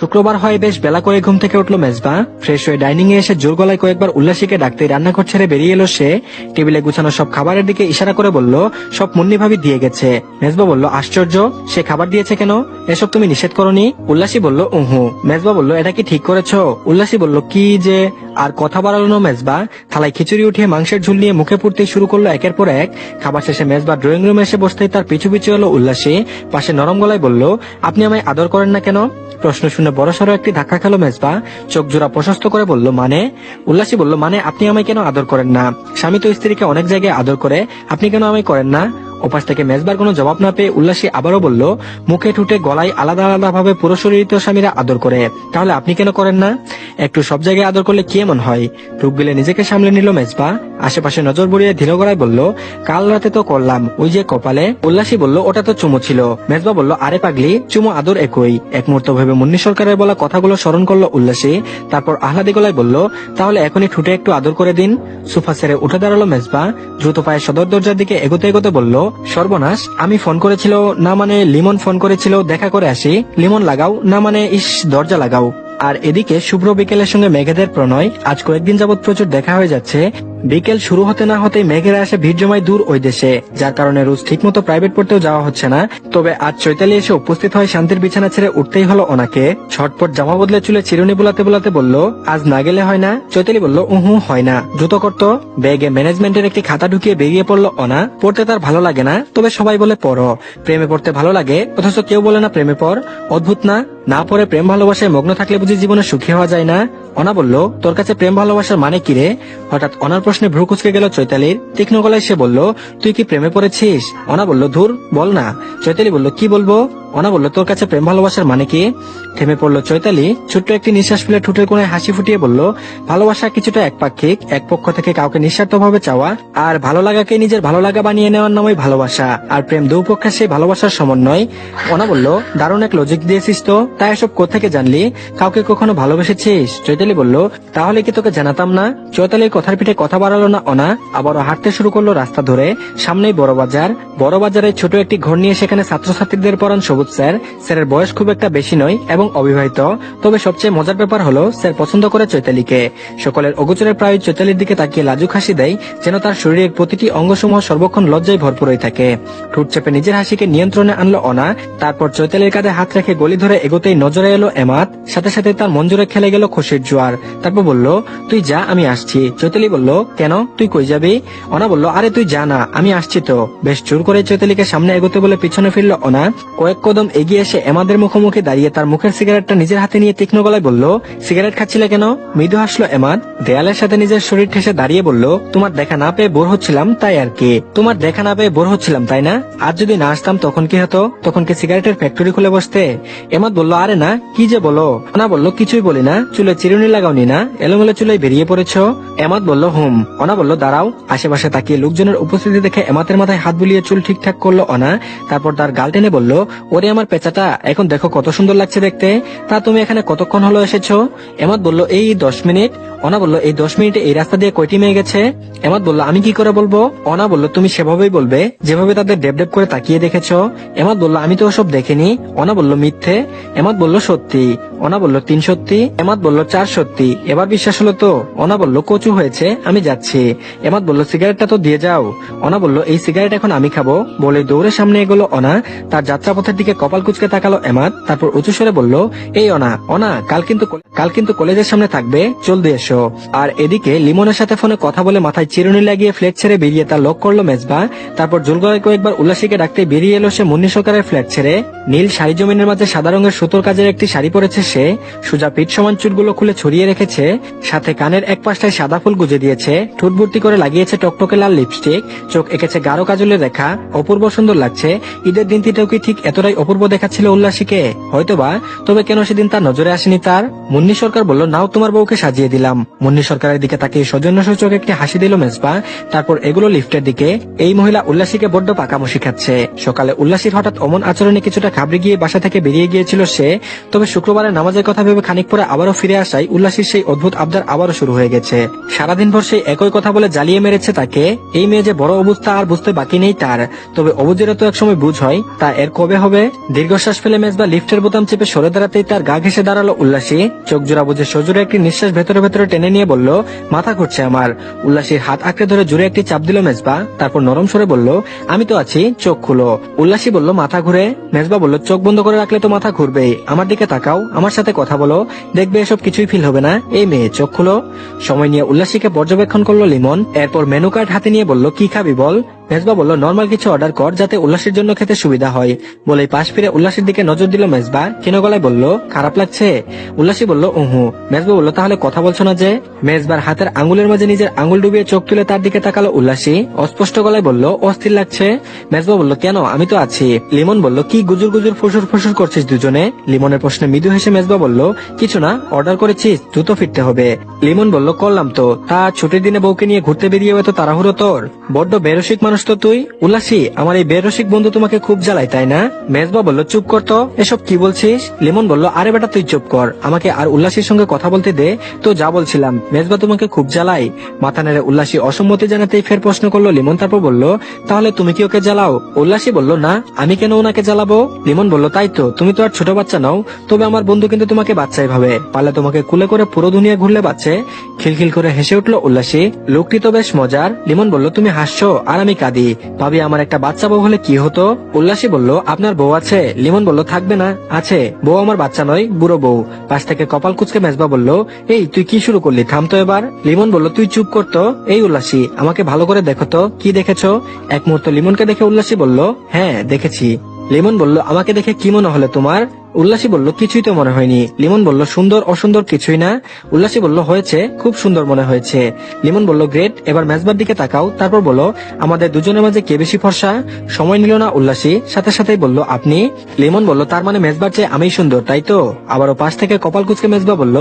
শুক্রবার হয় বেশ বেলা করে ঘুম থেকে উঠলো মেজবা। ফ্রেশ হয়ে ডাইনিং এ এসে জোর গলায় কয়েকবার উল্লাসীকে ডাকতে রান্নাঘর ছেড়ে বেরিয়ে এলো সে। টেবিলে গুছানো সব খাবারের দিকে ইশারা করে বলল, সব মুন্নি ভাবি দিয়ে গেছে। মেজবা বলল, আশ্চর্য, সে খাবার দিয়েছে কেন? এসব তুমি নিষেধ করনি? উল্লাসী বলল, উহু। মেজবা বলল, এটা কি ঠিক করেছো? উল্লাসী বলল, কি যে আর কথা বাড়ালো না মেজবা। থালায় খিচুড়ি উঠিয়ে মাংসের ঝুল নিয়ে মুখে পুড়তে শুরু করলো একের পর এক। খাবার শেষে মেজবা ড্রয়িং রুমে এসে বসতেই তার পিছু পিছু এলো উল্লাসী। পাশে নরম গলায় বলল, আপনি আমায় আদর করেন না কেন? প্রশ্ন শুনে বড়সড় একটি ধাক্কা খেলো মেজবা। চোখ জোড়া প্রশস্ত করে বলল, মানে? উল্লাসী বলল, মানে আপনি আমায় কেন আদর করেন না? স্বামী তো স্ত্রীকে অনেক জায়গায় আদর করে, আপনি কেন আমায় করেন না? ওপাশ থেকে মেজবার কোনো জবাব না পেয়ে উল্লাসী আবারও বলল, মুখে ঠুটে গলায় আলাদা আলাদা ভাবে পুরো শরীরিত স্বামীরা আদর করে, তাহলে আপনি কেন করেন না? একটু সব জায়গায় আদর করলে কি এমন হয়? রূপ গেলে নিজেকে সামলে নিল মেজবা। আশেপাশে নজর বুড়িয়ে ধীর গলায় বলল, কাল রাতে তো করলাম, ওই যে কপালে। উল্লাসী বলল, ওটা তো চুমু ছিল। মেজবা বলল, আরে পাগলি, চুমু আদর একই। এক মুহূর্ত ভেবে মুন্নি সরকারের বলা কথাগুলো স্মরণ করলো উল্লাসী। তারপর আহ্লাদি গলায় বলল, তাহলে এখনই ঠুটে একটু আদর করে দিন। সোফা ছেড়ে উঠে দাঁড়ালো মেজবা। দ্রুত পায়ে সদর দরজার দিকে এগোতে এগোতে বলল, সর্বনাশ, আমি ফোন করেছিল না মানে লিমন ফোন করেছিল দেখা করে আসি। লিমন লাগাও না মানে ইস, দরজা লাগাও। আর এদিকে শুভ্র বিকেলের সঙ্গে মেঘেদের প্রণয় আজ কয়েকদিন যাবৎ প্রচুর দেখা হয়ে যাচ্ছে। বিকেল শুরু হতে না হতেই মেঘেরা আসে ভিড় জমায় দূর ওই দেশে, যার কারণে রোজ ঠিক মতো প্রাইভেট পড়তেও যাওয়া হচ্ছে না। তবে আজ চৈতালি এসে উপস্থিত হয় শান্তির বিছানা ছেড়ে উঠতেই হলো ওনাকে। ছটপট জামা বদলে চুলে চিরুনি বোলাতে বোলাতে বলল, আজ না গেলে হয় না? চৈতালি বলল, উহু, হয় না। দ্রুত করতো। ব্যাগে ম্যানেজমেন্টের একটি খাতা ঢুকিয়ে বেরিয়ে পড়লো অনা। পড়তে তার ভালো লাগে না, তবে সবাই বলে পড়ো। প্রেমে পড়তে ভালো লাগে, অথচ কেউ বলে না প্রেমে পড়। অদ্ভুত না? না পড়ে প্রেম ভালোবাসায় মগ্ন থাকলে বুঝি জীবনে সুখী হওয়া যায় না? অনা বলল, তোর কাছে প্রেম ভালোবাসার মানে কি রে? হঠাৎ অনার প্রশ্নে ভ্রু কুচকে গেল চৈতালির। তীক্ষ্ণ গলায় সে বলল, তুই কি প্রেমে পড়েছিস? অনা বলল, ধুর, বল না। চৈতালি বলল, কি বলবো? অনা বলল, তোর কাছে প্রেম ভালোবাসার মানে কি? থেমে পড়ল চৈতালি। ছোট্ট একটি নিঃশ্বাস ফেলে ঠোঁটের কোণে হাসি ফুটিয়ে বলল, ভালোবাসা কিছুটা একপাক্ষিক, এক পক্ষ থেকে কাউকে নিঃস্বার্থভাবে চাওয়া আর ভালো লাগাকে নিজের ভালো লাগা বানিয়ে নেওয়ার নামই ভালোবাসা। আর প্রেম দুপক্ষের সেই ভালোবাসার সমন্বয়। অনা বলল, দারুণ এক লজিক দিয়েছিস তো, তাই এসব কোত্থেকে জানলি? কাউকে কখনো ভালোবেসেছিস? চৈতালি বলল, তাহলে কি তোকে জানাতাম না? চৈতালির কথার পিঠে কথা বাড়ালো না অনা, আবারও হাঁটতে শুরু করলো রাস্তা ধরে। সামনেই বড় বাজার। বড় বাজারে ছোট একটি ঘর নিয়ে সেখানে ছাত্রছাত্রীদের পড়ান সবুজ স্যার। স্যারের বয়স খুব একটা বেশি নয় এবং অবিবাহিত। তবে সবচেয়ে মজার ব্যাপার হলো স্যার পছন্দ করে চৈতালিকে। সকলের অগোচরে প্রায় চৈতালির দিকে তাকিয়ে লাজুক হাসি দেয়, যেন তার শরীরের প্রতিটি অঙ্গসমূহ সর্বক্ষণ লজ্জায় ভরপুর হয়ে থাকে। ঠোঁট চেপে নিজের হাসিকে নিয়ন্ত্রণে আনলো অনা। তারপর চৈতালির কাঁধে হাত রেখে গলি ধরে এগোতেই নজরে এলো এমাত। সাথে সাথে তার মন জুড়ে খেলে গেল খুশির জোয়ার। তারপর বলল, তুই যা, আমি আসছি। চৈতালি বলল, কেন, তুই কই যাবি? অনা বলল, আরে তুই যা না, আমি আসছি তো। বেশ জোর করে চৈতালিকে সামনে এগোতে বলে পিছনে ফিরল অনা। কয়েক কদম এগিয়ে এসে এমাদের মুখোমুখি দাঁড়িয়ে তার মুখের সিগারেটটা নিজের হাতে নিয়ে তীক্ষ্ণ গলায় বলল, সিগারেট খাচ্ছিলে কেন? মৃদু হাসলো এমাদ। দেয়ালের সাথে নিজের শরীর ঠেসে দাঁড়িয়ে বলল, তোমার দেখা না পেয়ে বোর হচ্ছিলাম, তাই আর কি। তোমার দেখা না পেয়ে বোর হচ্ছিলাম, তাই না? আজ যদি না আসতাম তখন কি হতো? তখন কি সিগারেটের ফ্যাক্টরি খুলে বসতে? এমাদ বলল, আরে না, কি যে বলো। অনা বলল, কিছুই বলি না। চুলে চিরুনি লাগাওনি না? এলোমেলো চুলে বেরিয়ে পড়েছ? এমাদ বলল, হুম। অনা বলল, দাঁড়াও। আশেপাশে তাকিয়ে লোকজনের উপস্থিতি দেখে এমাতের মাথায় হাত বুলিয়ে চুল ঠিকঠাক করলো অনা। তারপর তার গাল টেনে বলল, ওরে আমার পেঁচাটা, এখন দেখো কত সুন্দর লাগছে দেখতে। তা তুমি এখানে কতক্ষণ হলো এসেছো? এমাদ বলল, এই 10 মিনিট। অনা বলল, এই 10 মিনিটে এই রাস্তা দিয়ে কয়টি মেয়ে গেছে? এমাদ বলল, আমি কি করে বলবো? অনা বলল, তুমি সেভাবেই বলবে যেভাবে তাদের ডেব ডেব করে তাকিয়ে দেখেছো। এমাদ বলল, আমি তো ওসব দেখিনি। অনা বলল, মিথ্যে। এমাদ বলল, সত্যি। অনা বলল, 3 সত্যি। এমাদ বলল, 4 সত্যি। এবার বিশ্বাস হলো তো? অনা বলল, কচু হয়েছে, আমি যাচ্ছি। এমাদ বলল, সিগারেটটা তো দিয়ে যাও। অনা বলল, এই সিগারেট এখন আমি খাবো। বলে দৌড়ে সামনে এগোলো অনা। তার যাত্রাপথের দিকে কপাল কুচকে তাকালো এমাদ। তারপর উঁচু স্বরে বলল, এই অনা, অনা, কাল কিন্তু কলেজের সামনে থাকবে, জলদি এসো। আর এদিকে লিমনের সাথে ফোনে কথা বলে মাথায় চিরুনি লাগিয়ে ফ্ল্যাট ছেড়ে বেরিয়ে তার লক করলো মেজবা। তারপর জুলগড়ায় কয়েকবার উল্লাসীকে ডাকতে বেরিয়ে এলো সে মুন্নি সরকারের ফ্ল্যাট ছেড়ে। নীল শাড়ি জমিনের মাঝে সাদা রঙের সুতোর কাজের একটি শাড়ি পরেছে সে। সোজা পিঠ সমান চুলগুলো খুলে ছড়িয়ে রেখেছে। সাথে কানের এক পাশটায় সাদা ফুল গুজে দিয়েছে। ঠোঁট ভর্তি করে লাগিয়েছে টকটকে লাল লিপস্টিক। চোখ এঁকেছে গাঢ় কাজলের রেখা। অপূর্ব সুন্দর লাগছে। ঈদের দিনটিটাও কি ঠিক এতটাই অপূর্ব দেখাচ্ছিল উল্লাসীকে? হয়তোবা। তবে কেন সেদিন তার নজরে আসেনি তার? মুন্নি সরকার বলল, নাও তোমার বউকে সাজিয়ে দিলাম। মুন্নি সরকারের দিকে তাকিয়ে সৌজন্যসূচক একটি হাসি দিল মেজবা। তারপর এগুলো লিফটের দিকে। এই মহিলা উল্লাসীকে বড্ড পাকামো শিখাচ্ছে। সকালে উল্লাসীর হঠাৎ অমন আচরণে কিছুটা ঘাবড়ে গিয়ে বাসা থেকে বেরিয়ে গিয়েছিল সে। তবে শুক্রবারের নামাজের কথা ভেবে খানিক পরে আবারও ফিরে আসায় উল্লাসীর সেই অদ্ভুত আবদার আবারও শুরু হয়ে গেছে। সারাদিন ভর সেই একই কথা বলে জ্বালিয়ে মেরেছে তাকে। এই মেয়ে যে বড় অবস্থা আর বুঝতে বাকি নেই তার। তবে অবুজেরও তো একসময় বুঝ হয়, তা এর কবে হবে? দীর্ঘশ্বাস ফেলে মেজবা লিফটের বোতাম চেপে সরে দাঁড়াতেই তার গা ঘেসে দাঁড়ালো উল্লাসী। চোখ জোড়া বুঝে সজোরে একটি নিঃশ্বাস ভেতরে ভেতরে টেনে নিয়ে বলল, মাথা ঘুরছে আমার। উল্লাসীর হাত আঁকড়ে ধরে জোরে একটি চাপ দিল মেজবা, তারপর নরম সরে বলল, আমি তো আছি, চোখ খুলো। উল্লাসী বলল, মাথা ঘুরে? মেজবা বলল, চোখ বন্ধ করে রাখলে তো মাথা ঘুরবেই। আমার দিকে তাকাও, আমার সাথে কথা বলো, দেখবে এসব কিছুই ফিল হবে না। এই মেয়ে, চোখ খুলো। সময় নিয়ে উল্লাসীকে পর্যবেক্ষণ করলো লিমন। এরপর মেনু কার্ড হাতে নিয়ে বলল, কি খাবি বল? মেজবা বলল, নর্মাল কিছু অর্ডার কর যাতে উল্লাসীর জন্য খেতে সুবিধা হয়। বলেই পাশ ফিরে উল্লাসীর দিকে নজর দিল মেজবা। ক্ষীণ গলায় বলল, খারাপ লাগছে? উল্লাসী বলল, উহু। মেজবা বলল, তাহলে কথা বলছো না যে? মেজবার হাতের আঙ্গুলের মাঝে নিজের আঙ্গুল ডুবিয়ে চোখ তুলে তার দিকে তাকালো উল্লাসী। অস্পষ্ট গলায় বলল, অস্থির লাগছে। মেজবা বলল, কেন, আমি তো আছি। লিমন বলল, কি গুজুর গুজুর ফুসুর ফুসুর করছিস দুজনে? লিমনের প্রশ্নে মৃদু হেসে মেজবা বলল, কিছু না, অর্ডার করেছিস, দ্রুত ফিরতে হবে। লিমন বলল, করলাম তো। তা ছুটির দিনে বউকে নিয়ে ঘুরতে বেরিয়ে এত তাড়াহুড়ো তোর? বড্ড বেরসিক মানুষ তো তুই। উল্লাসী, আমার এই বেরসিক বন্ধু তোমাকে খুব জ্বালায় তাই না? মেজবা বলল, চুপ কর তো, এসব কি বলছিস? লিমন বলল, আরে বেটা তুই চুপ কর, আমাকে আর উল্লাসীর সঙ্গে কথা বলতে দে। তো যা বলছিলাম, মেজবা তোমাকে খুব জ্বালাই? মাথা নেড়ে উল্লাসী অসম্মতি জানাতেই ফের প্রশ্ন করলো লিমন। তারপর বলল, তাহলে তুমি কি ওকে জ্বালাও? উল্লাসী বলল, না, আমি কেন ওনাকে জ্বালাবো? লিমন বলল, তাই তো, তুমি তো আর ছোট বাচ্চা নাও। তবে আমার বন্ধু কিন্তু তোমাকে বাচ্চাই ভাবে, পারলে তোমাকে কুলে করে পুরো দুনিয়া ঘুরলে বাচ্চে। খিলখিল করে হেসে উঠলো উল্লাসী। লোকটি তো বেশ মজার। লিমন বলল, তুমি হাসছো আর আমি কাঁদি। ভাবি আমার একটা বাচ্চা বউ হলে কি হতো? উল্লাসী বলল, আপনার বউ আছে? লিমন বলল, থাকবে না, আছে। বউ আমার বাচ্চা নয়, বুড়ো বউ। পাশ থেকে কপাল কুচকে মেজবা বলল, এই তুই কি শুরু করলি, থাম তো এবার। লিমন বলল, তুই চুপ করতো। এই উল্লাসী, আমাকে ভালো করে দেখো তো, কি দেখেছো? এক মুহূর্ত লিমনকে দেখে উল্লাসী বলল, হ্যাঁ দেখেছি। লিমন বলল, আমাকে দেখে কি মনে হলো তোমার? উল্লাসী বলল, কিছুই তো মনে হয়নি। লিমন বলল, সুন্দর অসুন্দর কিছুই না? উল্লাসী বলল, হয়েছে, খুব সুন্দর মনে হয়েছে। লিমন বলল, গ্রেট, এবার মেজবার দিকে তাকাও, তারপর বলো আমাদের দুজনের মাঝে কে বেশি ফর্সা? সময় নিল না উল্লাসী, সাথে সাথেই বলল, আপনি। লিমন বলল, তার মানে মেজবার চেয়ে আমি সুন্দর, তাই তো? আবারও পাশ থেকে কপাল কুচকে মেজবা বলল,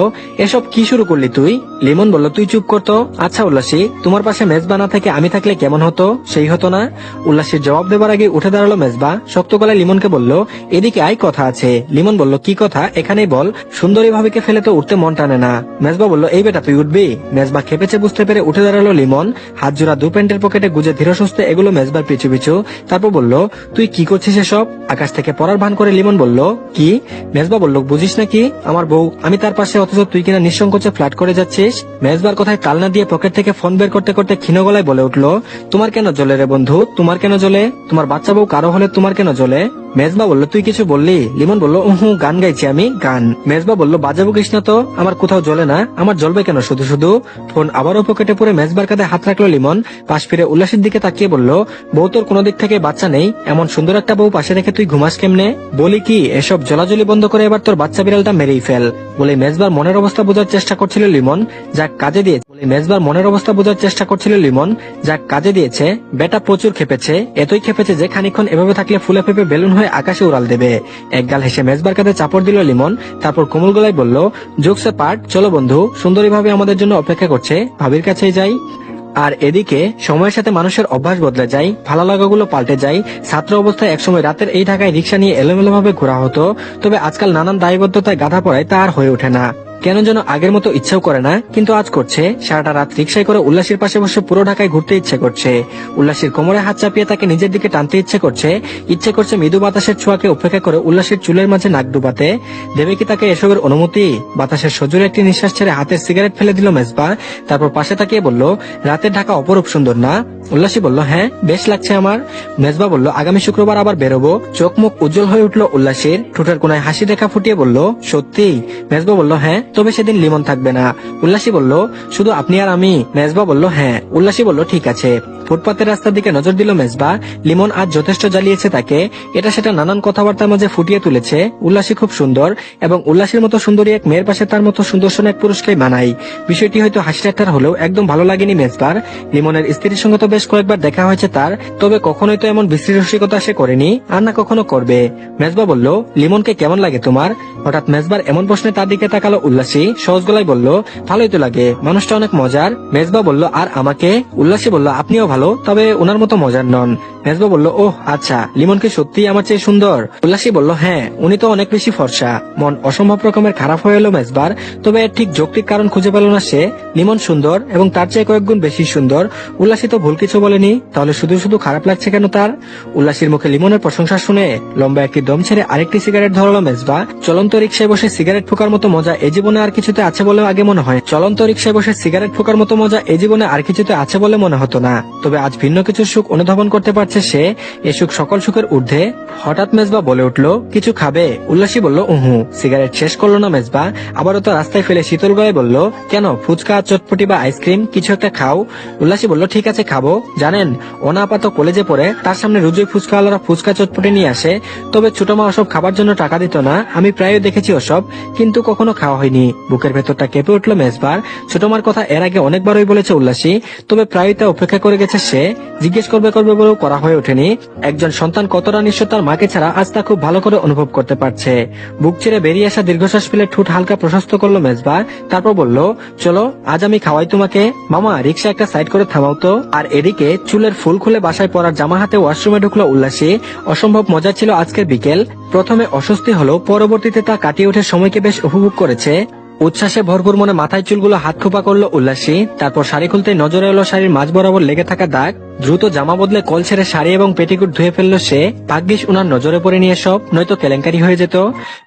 এসব কি শুরু করলি তুই? লিমন বলল, তুই চুপ করতো। আচ্ছা উল্লাসী, তোমার পাশে মেজবা না থেকে আমি থাকলে কেমন হতো? সেই হতো না? উল্লাসীর জবাব দেবার আগে উঠে দাঁড়ালো মেজবা, শক্ত গলায় লিমনকে বলল, এদিকে আয়, কথা আছে। লিমন বলল, কি কথা, এখানেই বল, সুন্দরী ভাবিকে ফেলে তো উঠতে মন টানে না। মেজবা বলল, এই বেটা তুই উঠবি? মেজবা খেপেছে বুঝতে পেরে উঠে দাঁড়ালো লিমন। হাত জোড়া দু প্যান্টের পকেটে গুজে ধীরে সুস্থে এগুলো মেজবার পিছু পিছু। তারপর বলল, তুই কি করছিস এসব? আকাশ থেকে পড়ার ভান করে লিমন বলল, কি? মেজবা বলল, বুঝিস নাকি, আমার বউ, আমি তার পাশে, অথচ তুই কিনা নিঃসংকোচে ফ্ল্যাট করে যাচ্ছিস। মেজবার কথায় তাল না দিয়ে পকেট থেকে ফোন বের করতে করতে ক্ষীণ গলায় বলে উঠল, তোমার কেন জ্বলে রে বন্ধু, তোমার কেন জ্বলে? তোমার বাচ্চা বউ কারো হলে তোমার কেন জ্বলে? মেজবা বলল, তুই কিছু বললি? লিমন বলল, গান গাইছি আমি, গান। মেজবা বলল, বাজাবো কৃষ্ণ তো, আমার কোথাও জ্বলে না, আমার জ্বলবে কেন শুধু শুধু? ফোন আবারও পকেটে পরে মেজবার কাঁধে হাত রাখলো লিমন। পাশ ফিরে উল্লাসের দিকে তাকিয়ে বলল, বউ তোর কোনো দিক থেকে বাচ্চা নেই, এমন সুন্দর একটা বউ পাশে রেখে তুই ঘুমাস কেমনে? বলি কি, এসব জলাজলি বন্ধ করে এবার তোর বাচ্চা বিড়ালটা মেরেই ফেল। বলে মেজবার মনের অবস্থা বোঝার চেষ্টা করছিল লিমন, যা কাজে দিয়েছে। মেজবার মনের অবস্থা বোঝার চেষ্টা করছিল লিমন, যা কাজে দিয়েছে। বেটা প্রচুর খেপেছে, এতই খেপেছে যে খানিকক্ষণ এভাবে থাকলে ফুলে ফেপে বেলুন হয়ে আকাশে উড়াল দেবে। একগাল হেসে মেজবার কাঁধে চাপড় দিল লিমন, তারপর কোমল গলায় বলল, জোকসে পার্ট, চলো বন্ধু, সুন্দরী ভাবে আমাদের জন্য অপেক্ষা করছে, ভাবির কাছেই যাই। আর এদিকে সময়ের সাথে মানুষের অভ্যাস বদলে যায়, ভালো লাগাগুলো পাল্টে যায়। ছাত্র অবস্থায় একসময় রাতের এই ঢাকায় রিক্সা নিয়ে এলোমেলো ভাবে ঘোরা হতো, তবে আজকাল নানান দায়বদ্ধতায় গাধা পড়ায় তা আর হয়ে ওঠে না। কেন যেন আগের মতো ইচ্ছেও করে না, কিন্তু আজ করছে। সারাটা রাত রিক্সায় করে উল্লাসীর পাশে বসে পুরো ঢাকায় ঘুরতে ইচ্ছে করছে। উল্লাসীর কোমরে হাত চাপিয়ে তাকে নিজের দিকে টানতে ইচ্ছে করছে মৃদু বাতাসের ছোঁয়াকে উপেক্ষা করে উল্লাসীর চুলের মাঝে নাক ডুবাতে। দেবে কি তাকে এসবের অনুমতি? বাতাসের সজোরে একটি নিঃশ্বাস ছেড়ে হাতের সিগারেট ফেলে দিল মেজবা। তারপর পাশে তাকিয়ে বলল, রাতের ঢাকা অপরূপ সুন্দর না? উল্লাসী বলল, হ্যাঁ, বেশ লাগছে আমার। মেজবা বলল, আগামী শুক্রবার আবার বেরোবো। চোখ মুখ উজ্জ্বল হয়ে উঠল উল্লাসীর, ঠোঁটের কোনায় হাসি রেখা ফুটিয়ে বলল, সত্যি? মেজবা বলল, হ্যাঁ, তবে সেদিন লিমন থাকবে না। উল্লাসী বলল, শুধু আপনি আর আমি? মেজবা বলল, হ্যাঁ। উল্লাসী বলল, ঠিক আছে। ফুটপাতের রাস্তার দিকে নজর দিল মেজবা। লিমন আজ যথেষ্ট জ্বালিয়েছে তাকে, এটা সেটা নানান কথাবার্তার মাঝে ফুটিয়ে তুলেছে। উল্লাসী খুব সুন্দর, এবং উল্লাসীর মতো সুন্দরী এক মেয়ের পাশে তার মতো সুদর্শন এক পুরুষকে মানাই। বিষয়টি হয়তো হাসি ঠাট্টার হলেও একদম ভালো লাগেনি মেজবার। লিমনের স্ত্রীর সঙ্গে তো বেশ কয়েকবার দেখা হয়েছে তার, তবে কখনোই তো এমন বিশ্রী রসিকতা সে করেনি, আর না কখনো করবে। মেজবা বলল, লিমনকে কেমন লাগে তোমার? হঠাৎ মেজবার এমন প্রশ্নে তার দিকে তাকালো উল্লাসী। উল্লাসী সহজ গলায় বলল, ভালোই তো লাগে, মানুষটা অনেক মজার। মেজবা বলল, আর আমাকে? উল্লাসী বলল, আপনিও ভালো, তবে ওনার মতো মজার নন। মেজবা বলল, ওহ আচ্ছা, লিমন কি সত্যি আমার চেয়ে সুন্দর? উল্লাসী বলল, হ্যাঁ, উনি তো অনেক বেশি ফর্সা। মন অসম্ভব রকমের খারাপ হয়ে এলো মেজবার, তবে ঠিক যৌক্তিক কারণ খুঁজে পেল না সে। লিমন সুন্দর এবং তার চেয়ে কয়েক গুণ বেশি সুন্দর। উল্লাসী তো ভুল কিছু বলেনি, তাহলে শুধু শুধু খারাপ লাগছে কেন তার? উল্লাসীর মুখে লিমনের প্রশংসা শুনে লম্বা একটি দম ছেড়ে আরেকটি সিগারেট ধরালো মেজবা। চলন্ত রিক্সায় বসে সিগারেট ফোকার মতো মজা এই জীবনে আর কিছুতে আছে বলে আগে মনে হয়। চলন্ত রিক্সায় বসে সিগারেট ফোকার মতো মজা এই জীবনে আর কিছুতে আছে বলে মনে হতো না, তবে আজ ভিন্ন কিছু সুখ অনুধাবন করতে পারছে সে। এ সুখ সকল সুখের ঊর্ধ্বে। হঠাৎ মেজবা বলে উঠল, কিছু খাবে? উল্লাসী বলল, উহু। সিগারেট শেষ করলো না মেজবা, আবারও তো রাস্তায় ফেলে শীতল গলায় বলল, কেন, ফুচকা, চটপটি বা আইসক্রিম কিছু একটা খাও। উল্লাসী বলল, ঠিক আছে খাবো। জানেন, ওনা আপাত কলেজে পড়ে, তার সামনে রোজই ফুচকাওয়ালারা ফুচকা চটপটি নিয়ে আসে, তবে ছোট মা ওসব খাবার জন্য টাকা দিত না। আমি প্রায় দেখেছি ওসব, কিন্তু কখনো খাওয়া হয়নি। বুকের ভেতরটা কেঁপে উঠলো মেজবার। ছোট মার কথা এর আগে অনেকবারই বলেছে উল্লাসী, তবে প্রায় তা উপেক্ষা করে গেছে সে। জিজ্ঞেস করবে করবে বলেও করা হয়ে ওঠেনি। একজন সন্তান কতটা নিঃস্ব তার মাকে ছাড়া আজ তা খুব ভালো করে অনুভব করতে পারছে। বুক ছেড়ে বেরিয়ে আসা দীর্ঘশ্বাস ফেলে ঠোঁট হালকা প্রশস্ত করলো মেজবা, তারপর বলল, চলো আজ আমি খাওয়াই তোমাকে। মামা, রিক্সা একটা সাইড করে থামাও তো। আর এদিকে চুলের ফুল খুলে বাসায় পরার জামা হাতে ওয়াশরুমে ঢুকলো উল্লাসী। অসম্ভব মজা ছিল আজকের বিকেল। প্রথমে অস্বস্তি হলো, পরবর্তীতে তা কাটিয়ে উঠে সময়কে বেশ উপভোগ করেছে। উচ্ছ্বাসে ভরপুর মনে মাথায় চুলগুলো হাত খোপা করলো উল্লাসী। তারপর শাড়ি খুলতে নজরে এলো শাড়ির মাঝ বরাবর লেগে থাকা দাগ। দ্রুত জামা বদলে কল ছেড়ে শাড়ি এবং পেটিকুট ধুয়ে ফেললো সে। ভাগ্যিস উনার নজরে পড়ে নিয়ে সব, নয়তো কেলেঙ্কারি হয়ে যেত।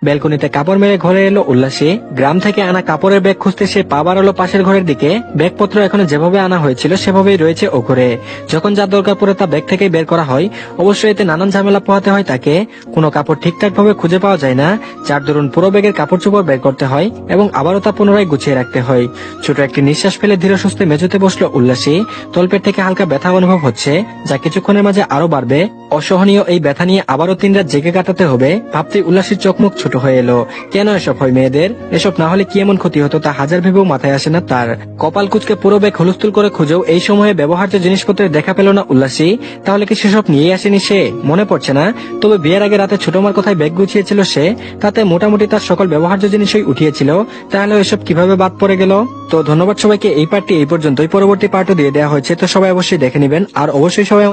ব্যালকনিতে কাপড় মেরে ঘরে এলো উল্লাসী। গ্রাম থেকে আনা কাপড়ের ব্যাগ খুঁজতে সে পা বাড়ালো পাশের ঘরের দিকে। ব্যাগপত্র এখনো যেভাবে আনা হয়েছিল সেভাবেই রয়েছে ও ঘরে। যখন যা দরকার পড়ে তা ব্যাগ থেকেই বের করা হয়। অবশ্যই এতে নানান ঝামেলা পোহাতে হয় তাকে। কোনো কাপড় ঠিকঠাক ভাবে খুঁজে পাওয়া যায় না, যার দরুন পুরো ব্যাগের কাপড় চোপড় বের করতে হয় এবং আবারও তা পুনরায় গুছিয়ে রাখতে হয়। ছোট একটি নিঃশ্বাস ফেলে ধীরে সুস্থে মেঝেতে বসলো উল্লাসী। তলপেট থেকে হালকা ব্যথা অনুভব হচ্ছে, যা কিছুক্ষণের মাঝে আরো বাড়বে। অসহনীয় এই ব্যথা নিয়ে আবারও 3 রাত জেগে কাটাতে হবে। ভাবতে উল্লাসীর চোখ মুখ ছোট হয়ে এলো। কেন এসব হয় মেয়েদের? এসব না হলে কি এমন ক্ষতি হতো তা হাজার ভেবেও মাথায় আসে না তার। কপাল কুচকে পুরো ব্যাগ হুলস্থুল করে খুঁজেও এই সময়ে ব্যবহার্য জিনিসপত্রের দেখা পেল না উল্লাসী। তাহলে কি সেসব নিয়ে আসেনি সে? মনে পড়ছে না। তবে বিয়ের আগে রাতে ছোট মার কথায় ব্যাগ গুছিয়েছিল সে, তাতে মোটামুটি তার সকল ব্যবহার্য জিনিসই উঠিয়েছিল। তাহলে এসব কিভাবে বাদ পড়ে গেল? তো ধন্যবাদ সবাইকে। এই পার্টটি এই পর্যন্তই, পরবর্তী পার্টও দিয়ে দেওয়া হয়েছে, তো সবাই অবশ্যই দেখে নেবেন। আর অবশ্যই সবাই